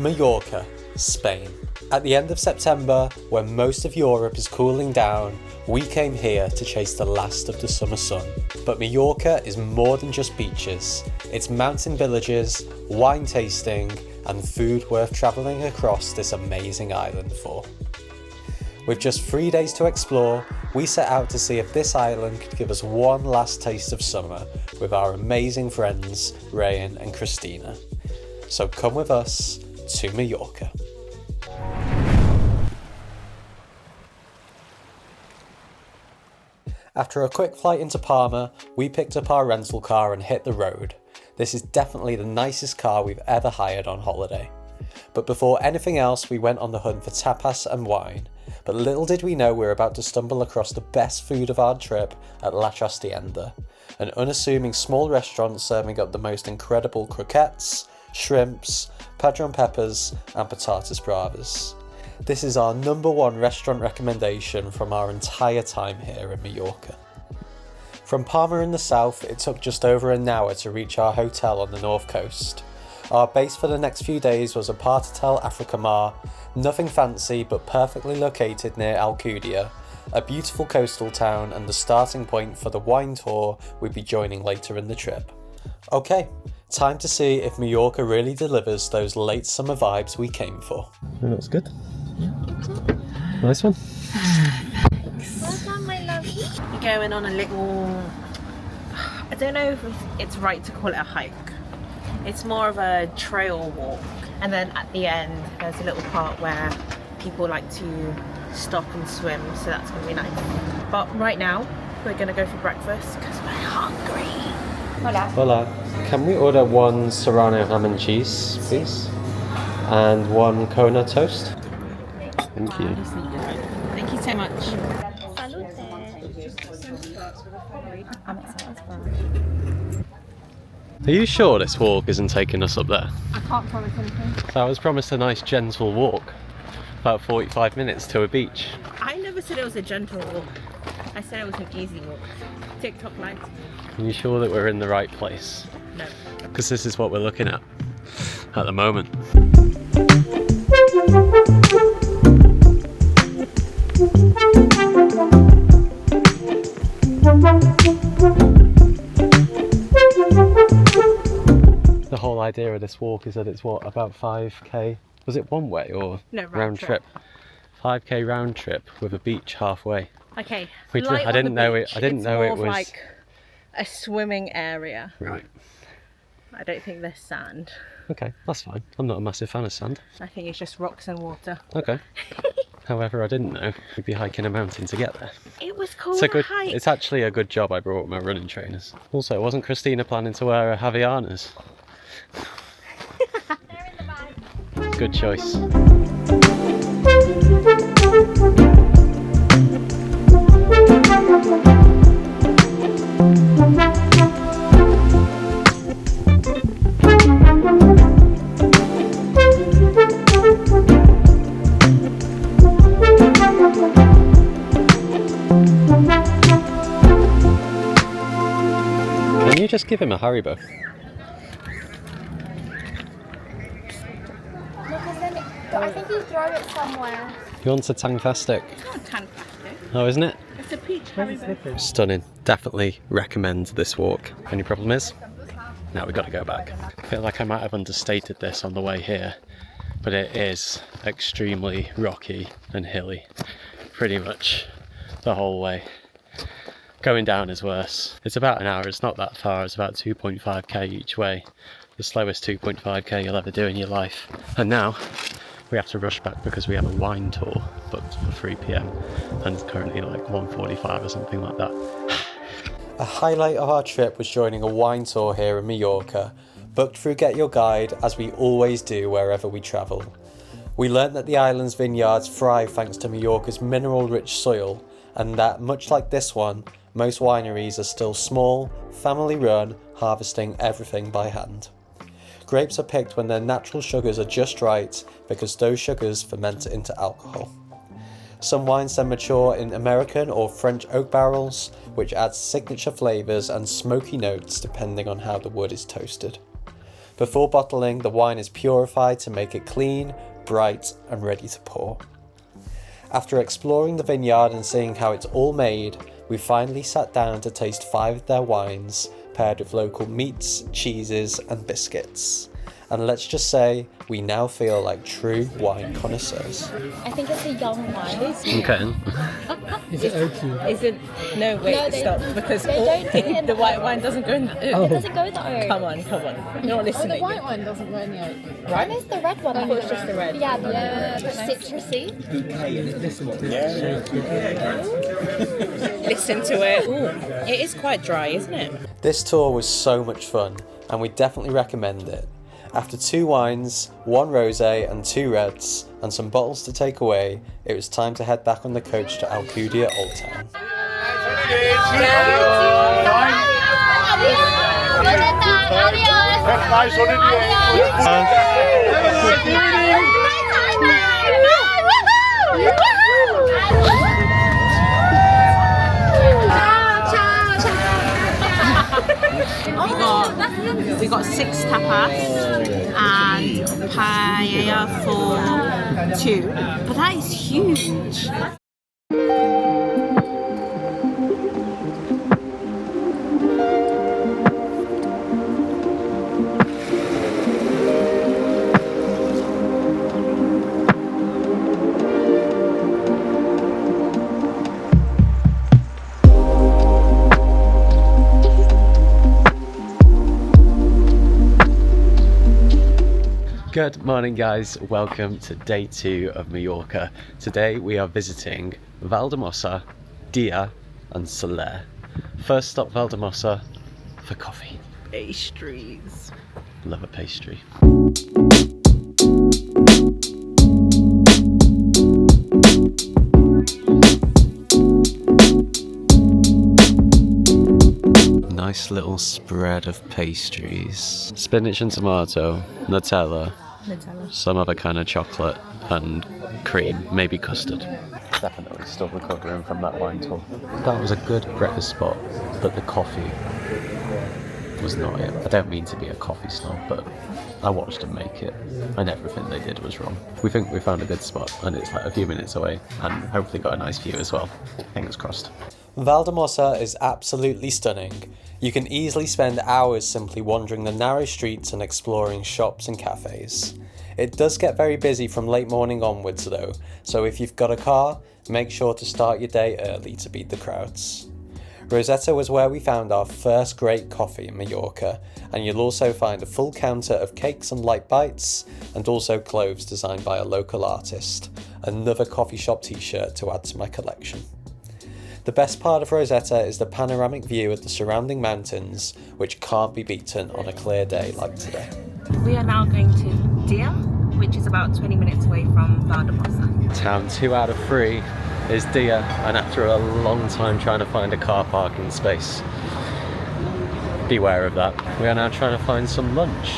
Mallorca, Spain. At the end of September, when most of Europe is cooling down, we came here to chase the last of the summer sun. But Mallorca is more than just beaches. It's mountain villages, wine tasting, and food worth travelling across this amazing island for. With just 3 days to explore, we set out to see if this island could give us one last taste of summer with our amazing friends, Rayan and Christina. So come with us to Mallorca. After a quick flight into Palma, we picked up our rental car and hit the road. This is definitely the nicest car we've ever hired on holiday. But before anything else, we went on the hunt for tapas and wine. But little did we know we were about to stumble across the best food of our trip at La Trastienda, an unassuming small restaurant serving up the most incredible croquettes, shrimps, padron peppers and patatas bravas. This is our #1 restaurant recommendation from our entire time here in Mallorca. From Palma in the south, it took just over an hour to reach our hotel on the north coast. Our base for the next few days was a Partetel Africa Mar, nothing fancy but perfectly located near Alcudia, a beautiful coastal town and the starting point for the wine tour we'd be joining later in the trip. Okay, time to see if Mallorca really delivers those late summer vibes we came for. That looks good. Nice one. Well done, my lovey. You're going on a little, I don't know if it's right to call it a hike. It's more of a trail walk. And then at the end, there's a little part where people like to stop and swim, so that's gonna be nice. But right now, we're gonna go for breakfast because we're hungry. Hola. Hola. Can we order one Serrano ham and cheese, please? And one Kona toast? Thank you. Thank you so much. Are you sure this walk isn't taking us up there? I can't promise anything. So I was promised a nice gentle walk, about 45 minutes to a beach. I never said it was a gentle walk. I said it was an easy walk. TikTok life. Are you sure that we're in the right place? No. Because this is what we're looking at the moment. The whole idea of this walk is that it's what, about 5k? Was it one way or no, round trip? 5k round trip with a beach halfway. Okay. I didn't know it was like a swimming area. Right. I don't think there's sand. Okay, that's fine. I'm not a massive fan of sand. I think it's just rocks and water. Okay. However, I didn't know we'd be hiking a mountain to get there. It was cool to hike. It's actually a good job I brought my running trainers. Also, wasn't Christina planning to wear her Havaianas? They're in the bag. Good choice. Can you just give him a Haribo? I think you throw it somewhere. He wants a Tangfastic. It's not a tan plastic. Oh, isn't it? It's a peach Haribo. Stunning. Definitely recommend this walk. Only problem is, now we've got to go back. I feel like I might have understated this on the way here, but it is extremely rocky and hilly. Pretty much the whole way. Going down is worse. It's about an hour, it's not that far, it's about 2.5k each way. The slowest 2.5k you'll ever do in your life. And now, we have to rush back because we have a wine tour booked for 3 p.m. and it's currently like 1:45 or something like that. A highlight of our trip was joining a wine tour here in Mallorca, booked through Get Your Guide as we always do wherever we travel. We learnt that the island's vineyards thrive thanks to Mallorca's mineral-rich soil, and that, much like this one, most wineries are still small, family-run, harvesting everything by hand. Grapes are picked when their natural sugars are just right because those sugars ferment into alcohol. Some wines then mature in American or French oak barrels, which adds signature flavours and smoky notes depending on how the wood is toasted. Before bottling, the wine is purified to make it clean, bright and ready to pour. After exploring the vineyard and seeing how it's all made, we finally sat down to taste 5 of their wines, paired with local meats, cheeses and biscuits. And let's just say, we now feel like true wine connoisseurs. I think it's a young wine. Okay. Is it oaky? Is it? No, wait, No, they- stop. Because they don't do it in the the white oak. wine doesn't go in the oak. It doesn't go the oak. Come on. You're not listening. one doesn't go in the oak. Right? There's the red one. I thought it was just the red. Yeah, the citrusy. Listen to it. Ooh, it is quite dry, isn't it? This tour was so much fun, and we definitely recommend it. After 2 wines, 1 rosé and 2 reds, and some bottles to take away, it was time to head back on the coach to Alcudia Old Town. We got 6 tapas and paella for 2, but that is huge. Good morning guys, welcome to day 2 of Mallorca. Today we are visiting Valldemossa, Deià and Sóller. First stop Valldemossa for coffee. Pastries. Love a pastry. Nice little spread of pastries. Spinach and tomato, Nutella, some other kind of chocolate and cream, maybe custard. Definitely still recovering from that wine tour. That was a good breakfast spot, but the coffee was not it. I don't mean to be a coffee snob, but I watched them make it and everything they did was wrong. We think we found a good spot and it's like a few minutes away and hopefully got a nice view as well. Fingers crossed. Valldemossa is absolutely stunning. You can easily spend hours simply wandering the narrow streets and exploring shops and cafes. It does get very busy from late morning onwards though, so if you've got a car, make sure to start your day early to beat the crowds. Rosetta was where we found our first great coffee in Mallorca, and you'll also find a full counter of cakes and light bites, and also clothes designed by a local artist. Another coffee shop t-shirt to add to my collection. The best part of Rosetta is the panoramic view of the surrounding mountains, which can't be beaten on a clear day like today. We are now going to Deià, which is about 20 minutes away from Valldemossa. Town 2 out of 3 is Deià, and after a long time trying to find a car parking space, beware of that. We are now trying to find some lunch,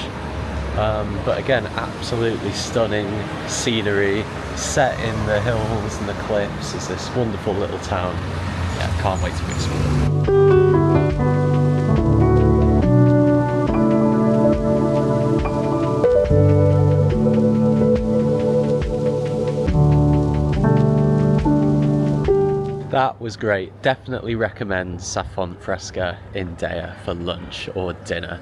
but again, absolutely stunning scenery set in the hills and the cliffs. It's this wonderful little town. Yeah, can't wait to explore. That was great. Definitely recommend Saffron Fresca in Deià for lunch or dinner.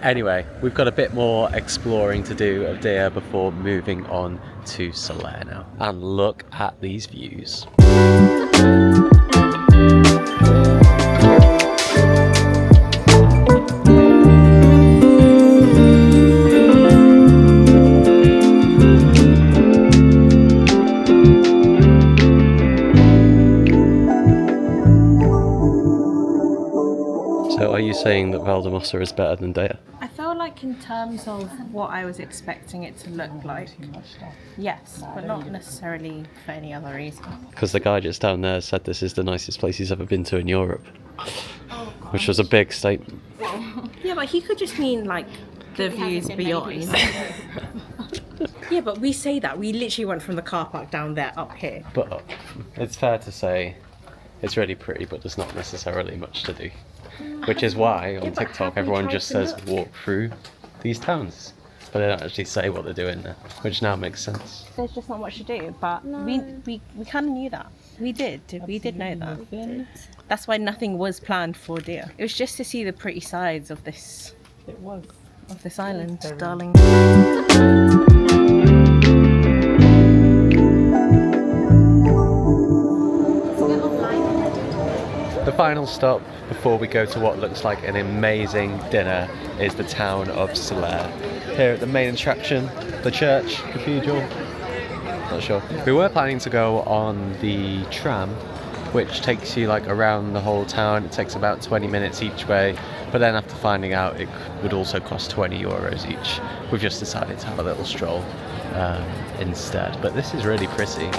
Anyway, we've got a bit more exploring to do of Deià before moving on to Sóller now. And look at these views. So are you saying that Valldemossa is better than Deià? I feel like in terms of what I was expecting it to look like, yes, but not necessarily for any other reason. Because the guy just down there said this is the nicest place he's ever been to in Europe. Which was a big statement. Yeah, but he could just mean like the views beyond. Yeah, but we say that. We literally went from the car park down there up here. But it's fair to say it's really pretty, but there's not necessarily much to do. Which is why on TikTok everyone just says walk through these towns, but they don't actually say what they're doing there, which now makes sense. There's just not much to do, but we kind of knew that. We did know that. That's why nothing was planned for Deià. It was just to see the pretty sides of this. It was. Of this island, darling. The final stop before we go to what looks like an amazing dinner is the town of Sóller. Here at the main attraction, the church, cathedral, not sure. We were planning to go on the tram, which takes you like around the whole town. It takes about 20 minutes each way, but then after finding out it would also cost 20 euros each, we've just decided to have a little stroll instead. But this is really pretty.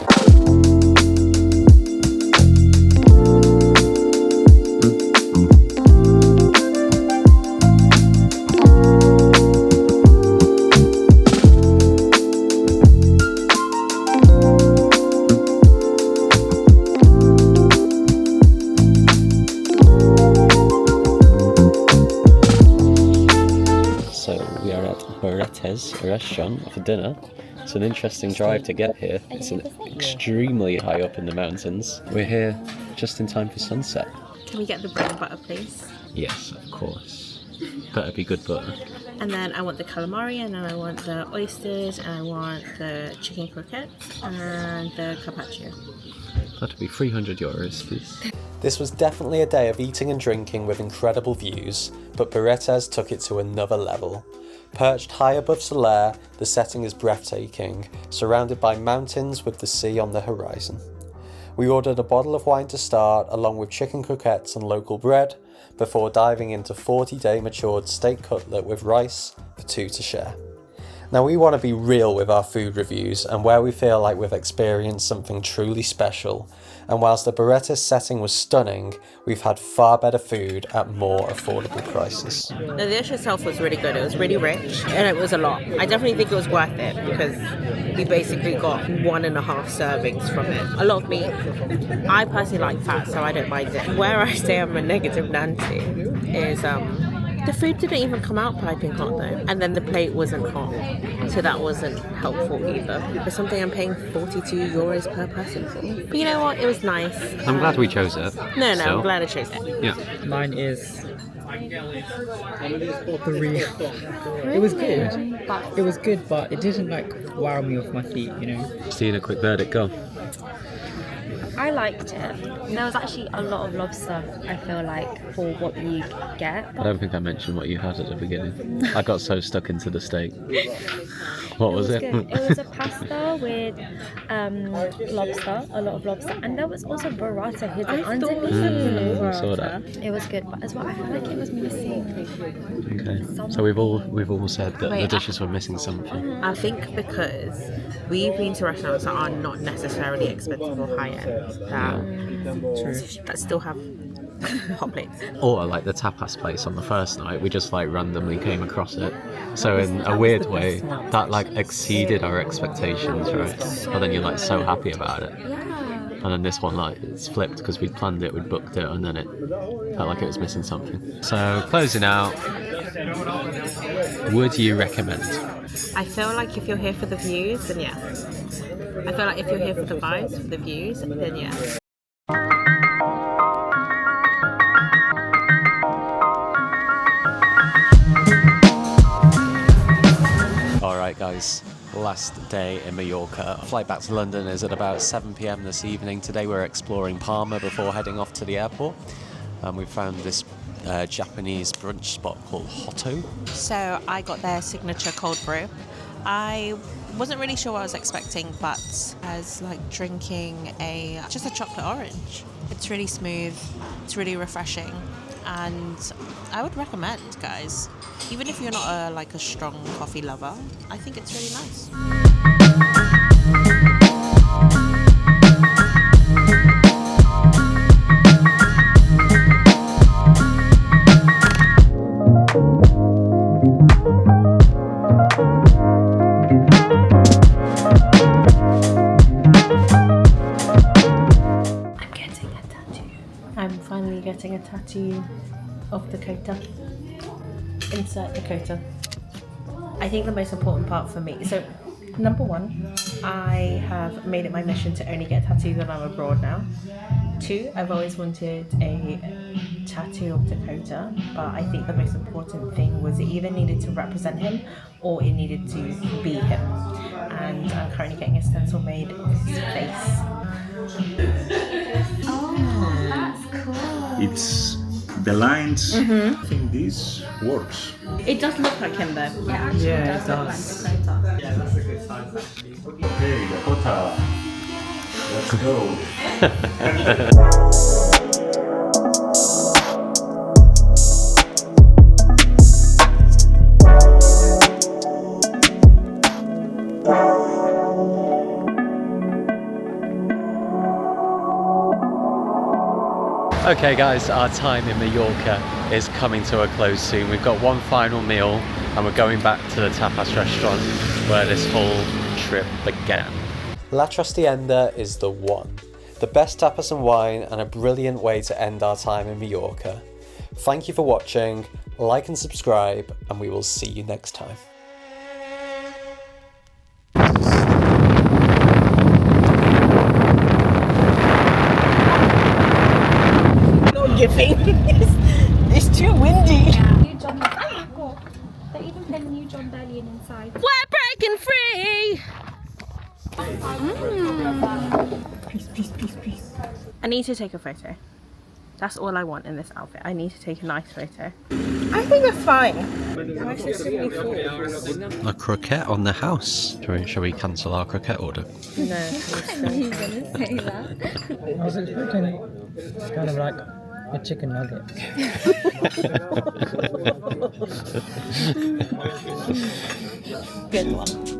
Barretes, a restaurant for dinner. It's an interesting drive to get here. It's extremely high up in the mountains. We're here just in time for sunset. Can we get the bread and butter, please? Yes, of course. Better be good butter. And then I want the calamari, and then I want the oysters, and I want the chicken croquettes, and the carpaccio. That'll be 300 euros, please. This was definitely a day of eating and drinking with incredible views, but Barretes took it to another level. Perched high above Sóller, the setting is breathtaking, surrounded by mountains with the sea on the horizon. We ordered a bottle of wine to start, along with chicken croquettes and local bread, before diving into 40-day matured steak cutlet with rice for two to share. Now we want to be real with our food reviews and where we feel like we've experienced something truly special, and whilst the Barretes setting was stunning, we've had far better food at more affordable prices. The dish itself was really good. It was really rich and it was a lot. I definitely think it was worth it because we basically got 1.5 servings from it. A lot of meat. I personally like fat, so I don't mind it. Where I say I'm a negative Nancy is the food didn't even come out piping hot though, and then the plate wasn't hot, so that wasn't helpful either. For something I'm paying 42 euros per person for. But you know what? It was nice. I'm glad we chose it. No, So, I'm glad I chose it. Yeah. Mine is 3. It was good. It was good, but it didn't like wow me off my feet, you know. Seeing a quick verdict, go. I liked it. There was actually a lot of lobster, I feel like, for what you get. I don't think I mentioned what you had at the beginning. I got so stuck into the steak. What was it? Good. It was a pasta with lobster, a lot of lobster, and there was also burrata hidden underneath. I saw that. It was good, but as well, I feel like it was missing. Okay. So we've all said that the dishes were missing something. I think because we've been to restaurants that are not necessarily expensive or high end, that still have hot plates. Or like the tapas place on the first night, we just like randomly came across it. So in a weird way, that like exceeded our expectations, right? But then you're like so happy about it. And then this one, like, it's flipped because we'd planned it, we'd booked it, and then it felt like it was missing something. So closing out, would you recommend? I feel like if you're here for the views, then yeah. I feel like if you're here for the vibes, for the views, then yeah. Alright guys, last day in Mallorca. Flight back to London is at about 7 PM this evening. Today we're exploring Palma before heading off to the airport. We found this Japanese brunch spot called Hotto. So I got their signature cold brew. I wasn't really sure what I was expecting, but as like drinking just a chocolate orange. It's really smooth, it's really refreshing, and I would recommend, guys. Even if you're not a strong coffee lover, I think it's really nice. I'm finally getting a tattoo of Dakota. Insert Dakota. I think the most important part for me, so number one, I have made it my mission to only get tattoos when I'm abroad now. 2, I've always wanted a tattoo of Dakota, but I think the most important thing was it either needed to represent him or it needed to be him. And I'm currently getting a stencil made of his face. Oh, that's cool. It's the lines. I think this works. It does look like him though. It actually does look like Dakota. Yeah, that's a good size actually. Okay, Dakota. Let's go. Okay guys, our time in Mallorca is coming to a close soon. We've got one final meal and we're going back to the tapas restaurant where this whole trip began. La Trastienda is the one. The best tapas and wine and a brilliant way to end our time in Mallorca. Thank you for watching, like and subscribe, and we will see you next time. Giving. It's too windy. New John. Oh God! They're even playing New John Bellion inside. We're breaking free. Peace. I need to take a photo. That's all I want in this outfit. I need to take a nice photo. I think that's fine. Why is there so many thoughts? A croquette on the house. Shall we cancel our croquette order? No. You gonna say that? I was expecting kind of like a chicken nugget. Good one.